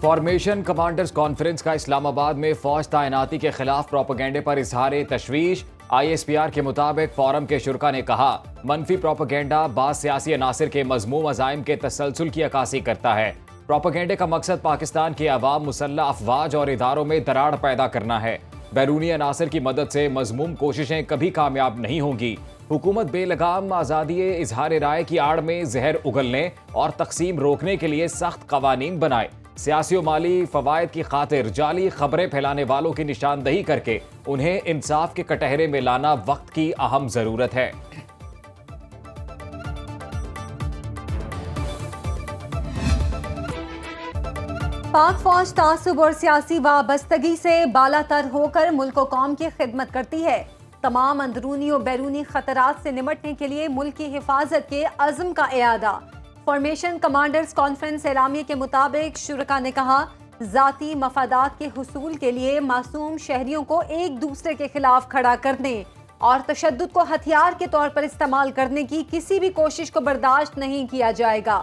Formation commanders conference का इस्लामाबाद में फौज तैनाती के खिलाफ प्रोपेगेंडे पर इजहार तशवीश। ISPR के मुताबिक फोरम के शुरा ने कहा, मनफी प्रोपेगेंडा बाज़ सियासी अनासिर के मज़मूम अज़ाइम के तसलसल की अक्कासी करता है। प्रोपेगेंडे का मकसद पाकिस्तान के अवाम, मुसल्लह अफवाज और इदारों में दरार पैदा करना है। बैरूनी अनासिर की मदद से मज़मूम कोशिशें कभी कामयाब नहीं होंगी। हुकूमत बेलगाम आज़ादी इजहार राय की आड़ में जहर उगलने और तकसीम रोकने के लिए सख्त कवानीन बनाए। सियासी और माली फवायद की खातिर जाली खबरें फैलाने वालों की निशानदही करके उन्हें इंसाफ के कटहरे में लाना वक्त की अहम जरूरत है। पाक फौज तासुब और सियासी वाबस्तगी से बालातर होकर मुल्क और कौम की खिदमत करती है। तमाम अंदरूनी और बैरूनी खतरात से निमटने के लिए मुल्क की हिफाजत के अज़्म का इयादा। फॉर्मेशन कमांडर्स कॉन्फ्रेंस एलामिया के मुताबिक शुरका ने कहा, जाती मफादात के हुसूल के लिए मासूम शहरियों को एक दूसरे के खिलाफ खड़ा करने और तशद्दुद को हथियार के तौर पर इस्तेमाल करने की किसी भी कोशिश को बर्दाश्त नहीं किया जाएगा।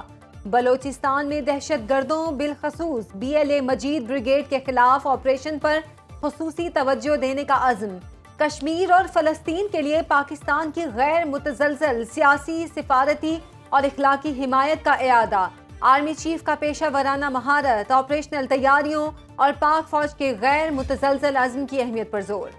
बलोचिस्तान में दहशत गर्दों बिलखसूस BLA मजीद ब्रिगेड के खिलाफ ऑपरेशन पर खुसूसी तवज्जो देने का अज़्म। कश्मीर और फलस्तीन के लिए पाकिस्तान की गैर मुतज़लज़ल सियासी, सिफारती और इखलाकी हिमायत का इयादा। आर्मी चीफ का पेशा वराना महारत, ऑपरेशनल तैयारियों और पाक फौज के गैर मुतज़लज़ल अज़्म की अहमियत पर जोर।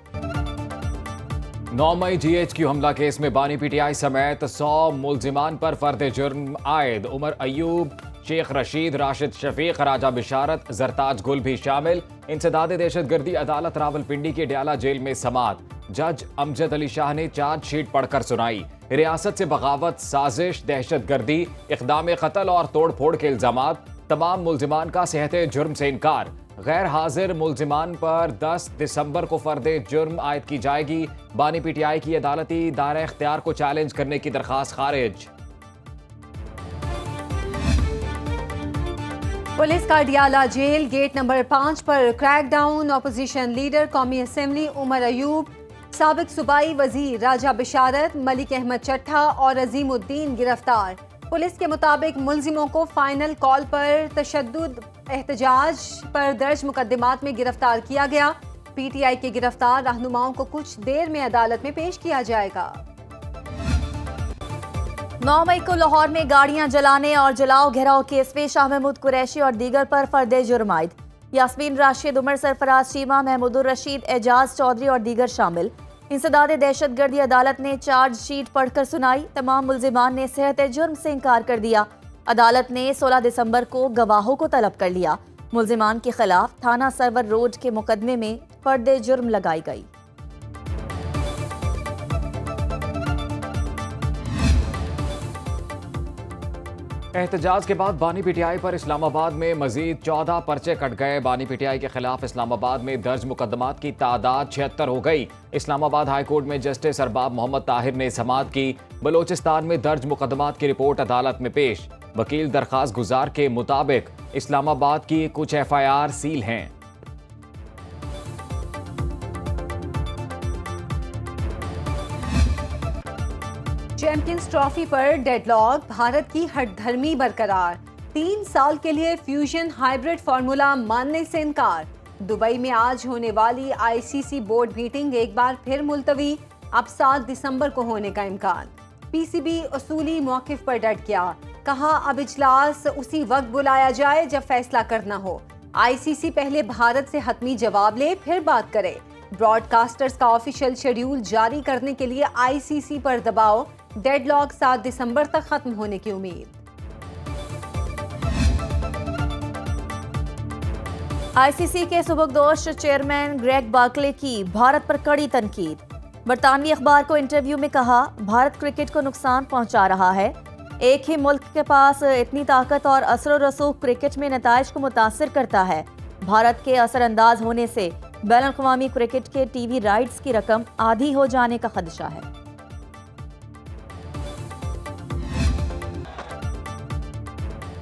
9 मई GHQ हमला केस में बानी PTI समेत 100 मुल्जिमान पर फर्द जुर्म आयद। उमर अयूब, शेख रशीद, राशिद शफीक, राजा बिशारत, जरताज गुल भी शामिल। इंसदाद दहशतगर्दी अदालत रावलपिंडी के डयाला जेल में समात। जज अमजद अली शाह ने चार्जशीट पढ़कर सुनाई। रियासत से बगावत, साजिश, दहशतगर्दी, इक़दाम कत्ल और तोड़ फोड़ के इल्जामात। तमाम मुल्जिमान का सेहत जुर्म से इनकार। गैर हाजिर मुल्जिमान पर 10 दिसंबर को फर्द जुर्म आयद की जाएगी। बानी PTI की अदालती दायरा इख्तियार को चैलेंज करने की दरखास्त खारिज। पुलिस का डयाला जेल गेट नंबर 5 पर क्रैकडाउन। अपोजिशन लीडर कौमी असेंबली उमर अयूब, साबिक सूबाई वजीर राजा बिशारत, मलिक अहमद चट्ठा और अजीमुद्दीन गिरफ्तार। पुलिस के मुताबिक मुल्जिमों को फाइनल कॉल पर तशद्दुद एहतजाज पर दर्ज मुकदमात में गिरफ्तार किया गया। PTI के गिरफ्तार रहनुमाओं को कुछ देर में अदालत में पेश किया जाएगा। 9 मई को लाहौर में गाड़ियां जलाने और जलाओ घेराव केस में शाह महमूद कुरैशी और दीगर पर फर्द जुर्म आयद। यास्मीन राशिद, उमर सरफराज चीमा, महमूदुर रशीद, एजाज चौधरी और दीगर शामिल। इंसदाद दहशतगर्दी अदालत ने चार्जशीट पढ़कर सुनाई। तमाम मुल्जिमान ने सेहत जुर्म से इनकार कर दिया। अदालत ने 16 दिसंबर को गवाहों को तलब कर लिया। मुल्जिमान के खिलाफ थाना सरवर रोड के मुकदमे में फर्द जुर्म लगाई गई। एहतजाज के बाद बानी PTI पर इस्लामाबाद में मजीद 14 पर्चे कट गए। बानी PTI के खिलाफ इस्लामाबाद में दर्ज मुकदमात की तादाद 76 हो गई। इस्लामाबाद हाई कोर्ट में जस्टिस अरबाब मोहम्मद ताहिर ने समाअत की। बलोचिस्तान में दर्ज मुकदमात की रिपोर्ट अदालत में पेश। वकील दरखास्त गुजार के मुताबिक इस्लामाबाद की कुछ FIR सील हैं। चैंपियंस ट्रॉफी पर डेडलॉक, भारत की हठधर्मी बरकरार। 3 साल के लिए फ्यूजन हाइब्रिड फार्मूला मानने से इनकार। दुबई में आज होने वाली ICC बोर्ड मीटिंग एक बार फिर मुलतवी। अब 7 दिसंबर को होने का इम्कान। PCB उसूली मौक़िफ़ पर डट गया। कहा, अब इजलास उसी वक्त बुलाया जाए जब फैसला करना हो। ICC पहले भारत से हतमी जवाब ले, फिर बात करे। ब्रॉडकास्टर्स का ऑफिशियल शेड्यूल जारी करने के लिए ICC पर दबाव। डेडलॉक 7 दिसंबर तक खत्म होने की उम्मीद। ICC के सुबकदोश चेयरमैन ग्रेग बार्कले की भारत पर कड़ी तनकीद। बरतानवी अखबार को इंटरव्यू में कहा, भारत क्रिकेट को नुकसान पहुंचा रहा है। एक ही मुल्क के पास इतनी ताकत और असर रसूख क्रिकेट में नताइज को मुतासिर करता है। भारत के असरअंदाज होने से बैनुल-अक़वामी क्रिकेट के TV राइट्स की रकम आधी हो जाने का खदशा है।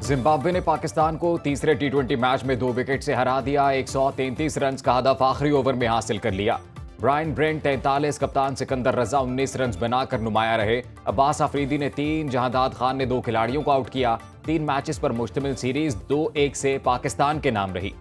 जिम्बाब्वे ने पाकिस्तान को तीसरे T20 मैच में 2 विकेट से हरा दिया। 133 रन का हदफ आखिरी ओवर में हासिल कर लिया। ब्रायन ब्रेंट 43, कप्तान सिकंदर रजा 19 रन बनाकर नुमाया रहे। अब्बास आफरीदी ने 3, जहांदाद खान ने 2 खिलाड़ियों को आउट किया। 3 मैचेस पर मुश्तमिल सीरीज 2-1 से पाकिस्तान के नाम रही।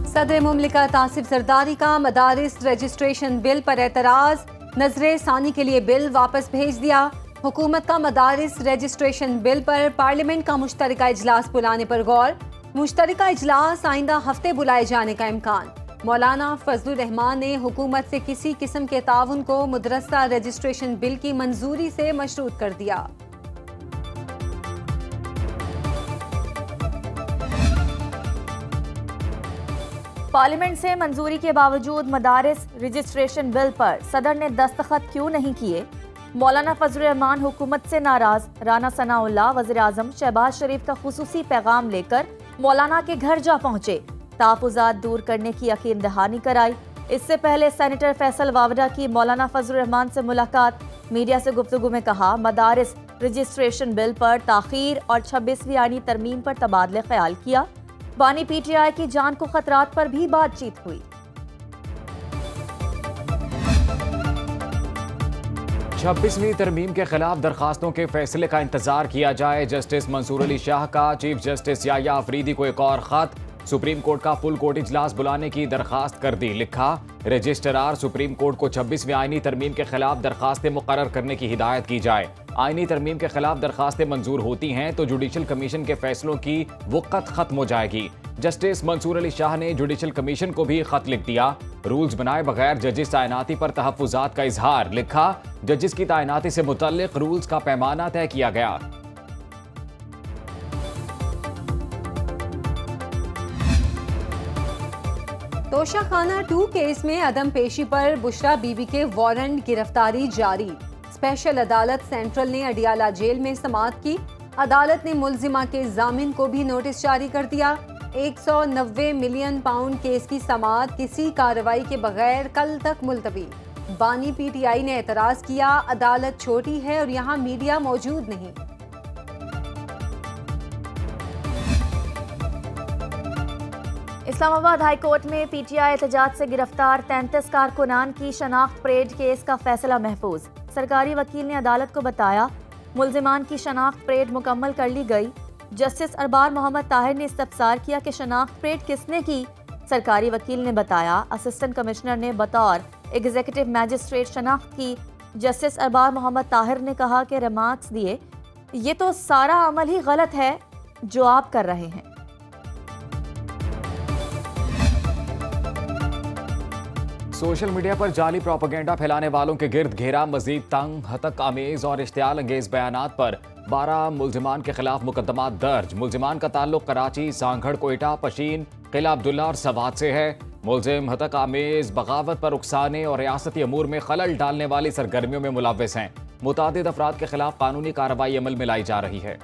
सदर मुमलिकत आसिफ जरदारी का मदारिस रजिस्ट्रेशन बिल पर एतराज, नजरे सानी के लिए बिल वापस भेज दिया। हुकूमत का मदारिस रजिस्ट्रेशन बिल पर पार्लियामेंट का मुश्तरका इजलास बुलाने पर गौर। मुश्तरका इजलास आइंदा हफ्ते बुलाए जाने का इम्कान। मौलाना फजलुर रहमान ने हुकूमत से किसी किस्म के ताउन को मुदरसा रजिस्ट्रेशन बिल की मंजूरी से मशरूत कर दिया। पार्लियामेंट से मंजूरी के बावजूद मदारिस रजिस्ट्रेशन बिल पर सदर ने दस्तखत क्यों नहीं किए? मौलाना फजलुर रहमान हुकूमत से नाराज। राना सनाउल्लाह वज़ीर आज़म शहबाज शरीफ का खुसूसी पैगाम लेकर मौलाना के घर जा पहुंचे। तहफ़्फ़ुज़ात दूर करने की यकीन दहानी कराई। इससे पहले सेनेटर फैसल वावडा की मौलाना फजलुर रहमान से मुलाकात। मीडिया से गुफ्तगू में कहा, मदारिस रजिस्ट्रेशन बिल पर ताख़ीर और 26वीं आईनी तरमीम पर तबादले ख्याल किया। बानी पीटीआई की जान को खतरात पर भी बातचीत हुई। 26वीं तरमीम के खिलाफ दरखास्तों के फैसले का इंतजार किया जाए। जस्टिस मंसूर अली शाह का चीफ जस्टिस याया अफरीदी को एक और खत। सुप्रीम कोर्ट का फुल कोर्ट इजलास बुलाने की दरखास्त कर दी। लिखा, रजिस्ट्रार सुप्रीम कोर्ट को 26वीं आईनी तरमीम के खिलाफ दरखास्तें मुकर्रर करने की हिदायत की जाए। आईनी तरमीम के खिलाफ दरखास्तें मंजूर होती हैं तो जुडिशल कमीशन के फैसलों की वक़्त खत्म हो जाएगी। जस्टिस मंसूर अली शाह ने जुडिशल कमीशन को भी खत लिख दिया। रूल्स बनाए बगैर जजिस तैनाती पर तहफ़्फ़ुज़ात का इजहार। लिखा, जजिस की तैनाती से मुतल्लिक रूल्स का पैमाना तय किया गया। तोशाखाना 2 केस में अदम पेशी पर बुशरा बीबी के वारंट गिरफ्तारी जारी। स्पेशल अदालत सेंट्रल ने अडियाला जेल में समाअत की। अदालत ने मुलजिमा के जामिन को भी नोटिस जारी कर दिया। 190 मिलियन पाउंड केस की समाअत किसी कार्रवाई के बगैर कल तक मुलतवी। बानी पीटीआई ने एतराज किया, अदालत छोटी है और यहाँ मीडिया मौजूद नहीं। इस्लामाबाद हाई कोर्ट में पीटीआई एहतजाज से गिरफ्तार 33 कारकुनान की शनाख्त परेड केस का फैसला महफूज। सरकारी वकील ने अदालत को बताया, मुल्जिमान की शनाख्त परेड मुकम्मल कर ली गई। जस्टिस अरबार मोहम्मद ताहिर ने इस्तफसार किया कि शनाख्त परेड किसने की। सरकारी वकील ने बताया, असिस्टेंट कमिश्नर ने बतौर एग्जीक्यूटिव मैजिस्ट्रेट शनाख्त की। जस्टिस अरबार मोहम्मद ताहिर ने कहा कि रिमार्क्स दिए, ये तो सारा अमल ही गलत है जो आप कर रहे हैं। सोशल मीडिया पर जाली प्रोपेगेंडा फैलाने वालों के गिर्द घेरा। मजीद तंग, हतक आमेज और इश्तियाल अंगेज बयानात पर 12 मुल्जिमान के खिलाफ मुकदमा दर्ज। मुल्जिमान का ताल्लुक कराची, सांगढ़, कोयटा, पशीन, किला अब्दुल्ला और सवात से है। मुल्जिम हतक आमेज, बगावत पर उकसाने और रियासती अमूर में खलल डालने वाली सरगर्मियों में मुलव्वस हैं। मुतादिद अफराद के खिलाफ कानूनी कार्रवाई अमल में लाई जा रही है।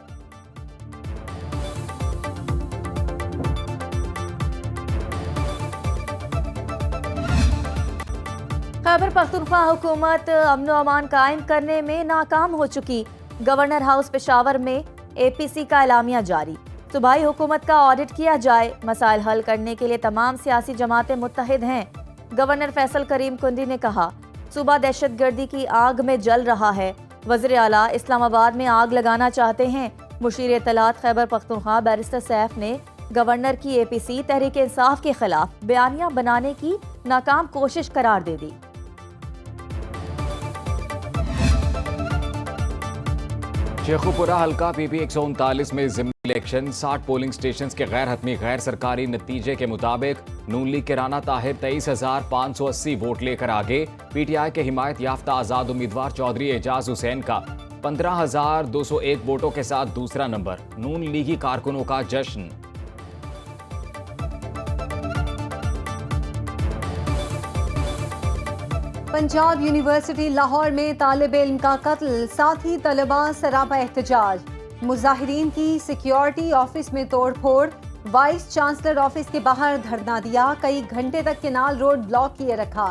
खैबर पख्तूनख्वा हुकूमत अमन व अमान कायम करने में नाकाम हो चुकी। गवर्नर हाउस पेशावर में APC का एलामिया जारी। सूबाई हुकूमत का ऑडिट किया जाए। मसाइल हल करने के लिए तमाम सियासी जमातें मुत्तहिद हैं। गवर्नर फैसल करीम कुंडी ने कहा, सूबा दहशतगर्दी की आग में जल रहा है। वज़ीर आला इस्लामाबाद में आग लगाना चाहते हैं। मुशीर इत्तलात खैबर पख्तूनख्वा बैरिस्टर सैफ ने गवर्नर की APC तहरीक इंसाफ के खिलाफ बयानिया बनाने की नाकाम कोशिश करार दे दी। शेखुपुरा हल्का PP 139 में ज़िमनी इलेक्शन। 60 पोलिंग स्टेशन के गैर हतमी गैर सरकारी नतीजे के मुताबिक नून लीग के राना ताहिर 23,580 वोट लेकर आगे। PTI के हिमायत याफ्ता आज़ाद उम्मीदवार चौधरी एजाज हुसैन का 15,201 वोटों के साथ दूसरा नंबर। नून लीगी कारकुनों का जश्न। पंजाब यूनिवर्सिटी लाहौर में तालिब इल्म का कत्ल, साथी तलबा सरापा एहतजाज। मुजाहिरीन की सिक्योरिटी ऑफिस में तोड़ फोड़। वाइस चांसलर ऑफिस के बाहर धरना दिया। कई घंटे तक केनाल रोड ब्लॉक किए रखा।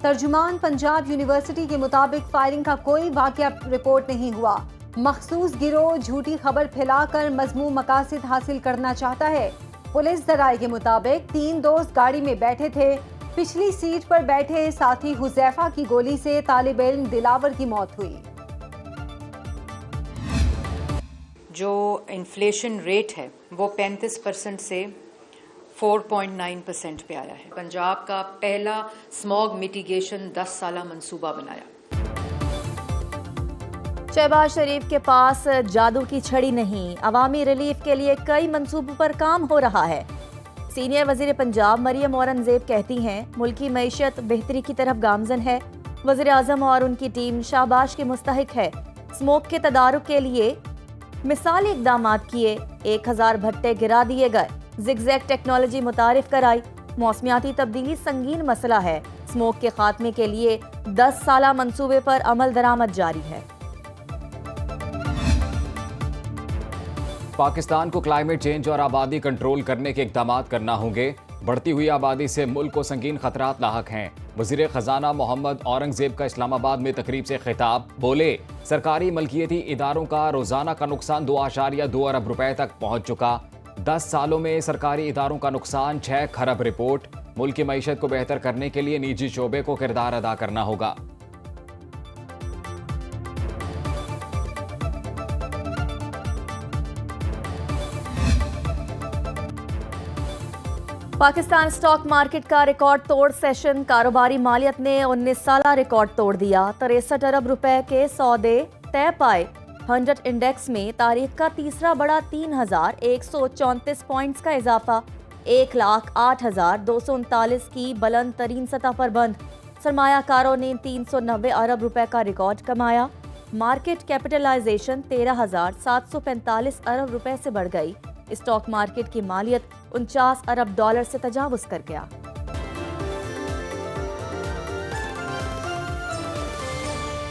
तर्जुमान पंजाब यूनिवर्सिटी के मुताबिक फायरिंग का कोई वाकया रिपोर्ट नहीं हुआ। मखसूस गिरोह झूठी खबर फैलाकर मजमूम मकासद हासिल करना चाहता है। पुलिस जराये के मुताबिक 3 दोस्त गाड़ी में बैठे थे। पिछली सीट पर बैठे साथी हुजैफा की गोली से तालिब इल्म दिलावर की मौत हुई। जो इन्फ्लेशन रेट है वो 35% से 4.9% पे आया है। पंजाब का पहला स्मॉग मिटिगेशन 10 साला मंसूबा बनाया। शहबाज शरीफ के पास जादू की छड़ी नहीं, अवामी रिलीफ के लिए कई मंसूबों पर काम हो रहा है। सीनियर वजीर पंजाब मरियम औरंगजेब कहती हैं, मुल्की मईशत बेहतरी की तरफ गामजन है। वजीर आजम और उनकी टीम शाबाश के मुस्तहिक है। स्मोक के तदारुक के लिए मिसाली इकदाम किए, 1000 भट्टे गिरा दिए गए, जिगजैग टेक्नोलॉजी मुतारिफ कराई। मौसमियाती तब्दीली संगीन मसला है। स्मोक के खात्मे के लिए 10 साला मंसूबे पर अमल दरामद जारी है। पाकिस्तान को क्लाइमेट चेंज और आबादी कंट्रोल करने के इक़दाम करना होंगे। बढ़ती हुई आबादी से मुल्क को संगीन खतरात लाहक हैं। वज़ीर ख़जाना मोहम्मद औरंगजेब का इस्लामाबाद में तकरीब से खिताब, बोले सरकारी मलकियती इदारों का रोज़ाना का नुकसान 2.2 अरब रुपए तक पहुँच चुका। 10 सालों में सरकारी इदारों का नुकसान 6 खरब। रिपोर्ट, मुल्क की मईशत को बेहतर करने के लिए निजी शोबे को किरदार अदा करना होगा। पाकिस्तान स्टॉक मार्केट का रिकॉर्ड तोड़ सेशन, कारोबारी मालियत ने 19 साला रिकॉर्ड तोड़ दिया। 63 अरब रुपए के सौदे तय पाए। 100 इंडेक्स में तारीख का तीसरा बड़ा 3134 पॉइंट्स का इजाफा। 1,08,239 की बुलंद तरीन सतह पर बंद। सरमायाकारों ने 390 अरब रुपए का रिकॉर्ड कमाया। मार्केट कैपिटलाइजेशन 13,745 अरब रुपए से बढ़ गई। स्टॉक मार्केट की मालियत $49 अरब से तजावुज कर गया।